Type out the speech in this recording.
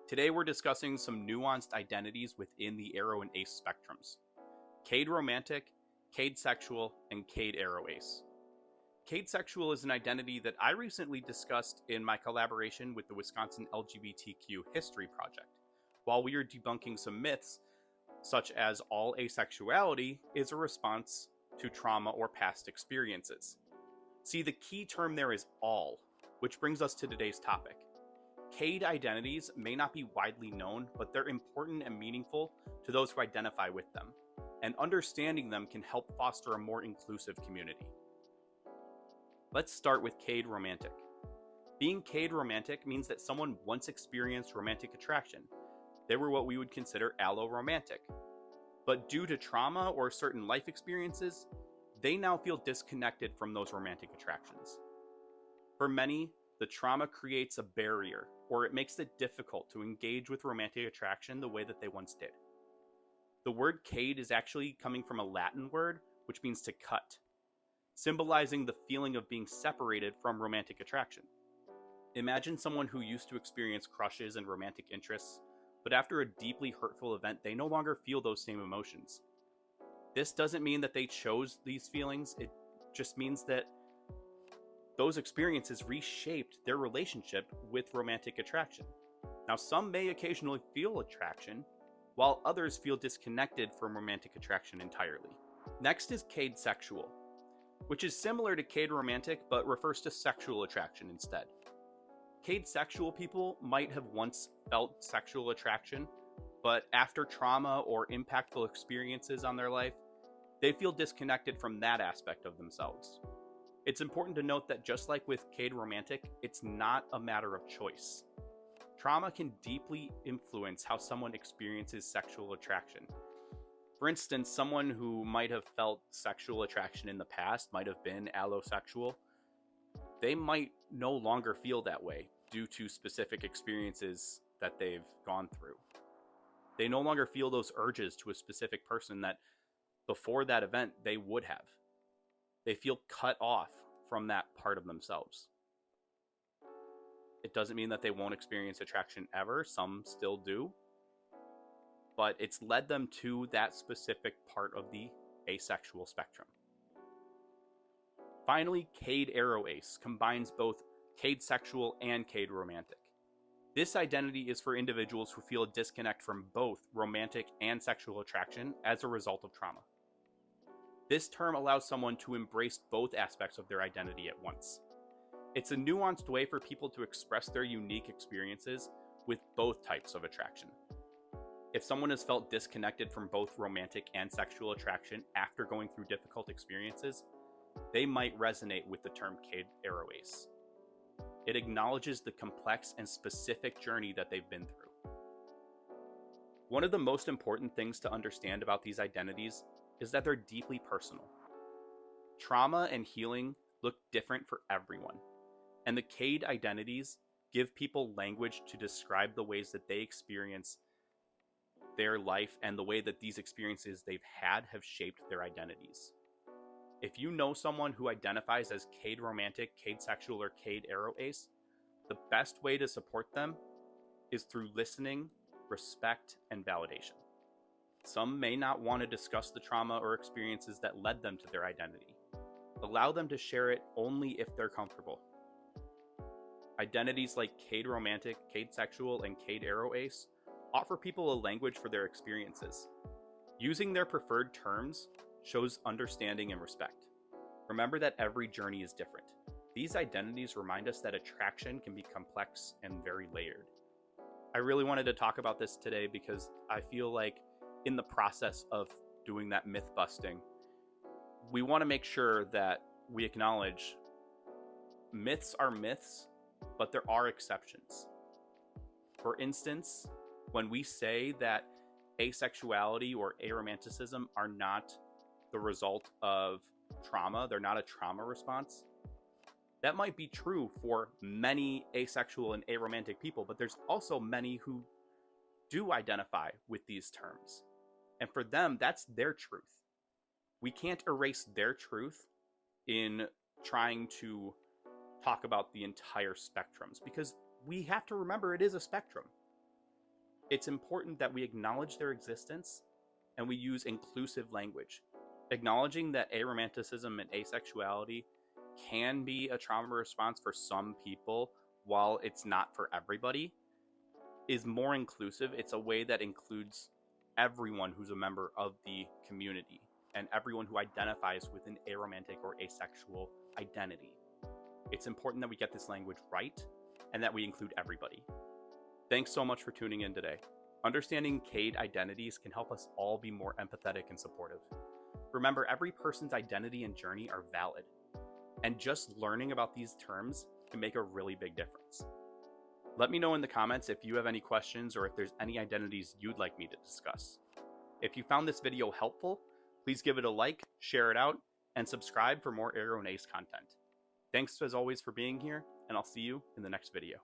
Today we're discussing some nuanced identities within the Aro and Ace spectrums. Caedaromantic, Caedsexual, and Caedaroace. Caedsexual is an identity that I recently discussed in my collaboration with the Wisconsin LGBTQ History Project, while we are debunking some myths, such as all asexuality is a response to trauma or past experiences. See, the key term there is all, which brings us to today's topic. Caed identities may not be widely known, but they're important and meaningful to those who identify with them, and understanding them can help foster a more inclusive community. Let's start with Caedaromantic. Being Caedaromantic means that someone once experienced romantic attraction. They were what we would consider alloromantic. But due to trauma or certain life experiences, they now feel disconnected from those romantic attractions. For many, the trauma creates a barrier, or it makes it difficult to engage with romantic attraction the way that they once did. The word caed is actually coming from a Latin word, which means to cut, symbolizing the feeling of being separated from romantic attraction. Imagine someone who used to experience crushes and romantic interests, but after a deeply hurtful event, they no longer feel those same emotions. This doesn't mean that they chose these feelings, it just means that those experiences reshaped their relationship with romantic attraction. Now, some may occasionally feel attraction, while others feel disconnected from romantic attraction entirely. Next is Caedsexual, which is similar to Caedaromantic but refers to sexual attraction instead. Caedsexual people might have once felt sexual attraction, but after trauma or impactful experiences on their life, they feel disconnected from that aspect of themselves. It's important to note that just like with Caedaromantic, it's not a matter of choice. Trauma can deeply influence how someone experiences sexual attraction. For instance, someone who might have felt sexual attraction in the past might have been allosexual. They might no longer feel that way due to specific experiences that they've gone through. They no longer feel those urges to a specific person that before that event they would have. They feel cut off from that part of themselves. It doesn't mean that they won't experience attraction ever. Some still do. But it's led them to that specific part of the asexual spectrum. Finally, Caedaroace combines both Caedsexual and Caedaromantic. This identity is for individuals who feel a disconnect from both romantic and sexual attraction as a result of trauma. This term allows someone to embrace both aspects of their identity at once. It's a nuanced way for people to express their unique experiences with both types of attraction. If someone has felt disconnected from both romantic and sexual attraction after going through difficult experiences, they might resonate with the term Caedaroace. It acknowledges the complex and specific journey that they've been through. One of the most important things to understand about these identities is that they're deeply personal. Trauma and healing look different for everyone, and the Caed identities give people language to describe the ways that they experience their life and the way that these experiences they've had have shaped their identities. If you know someone who identifies as Caedaromantic, Caedsexual, or Caedaroace, the best way to support them is through listening, respect, and validation. Some may not want to discuss the trauma or experiences that led them to their identity. Allow them to share it only if they're comfortable. Identities like Caedaromantic, Caedsexual, and Caedaroace offer people a language for their experiences. Using their preferred terms shows understanding and respect. Remember that every journey is different. These identities remind us that attraction can be complex and very layered. I really wanted to talk about this today because I feel like in the process of doing that myth busting, we want to make sure that we acknowledge myths are myths, but there are exceptions. For instance, when we say that asexuality or aromanticism are not the result of trauma, they're not a trauma response, that might be true for many asexual and aromantic people, but there's also many who do identify with these terms. And for them, that's their truth. We can't erase their truth in trying to talk about the entire spectrums, because we have to remember it is a spectrum. it's important that we acknowledge their existence and we use inclusive language. Acknowledging that aromanticism and asexuality can be a trauma response for some people while it's not for everybody is more inclusive. It's a way that includes everyone who's a member of the community and everyone who identifies with an aromantic or asexual identity. It's important that we get this language right and that we include everybody. Thanks so much for tuning in today. Understanding Caed identities can help us all be more empathetic and supportive. Remember, every person's identity and journey are valid, and just learning about these terms can make a really big difference. Let me know in the comments if you have any questions or if there's any identities you'd like me to discuss. If you found this video helpful, please give it a like, share it out, and subscribe for more Aro and Ace content. Thanks as always for being here, and I'll see you in the next video.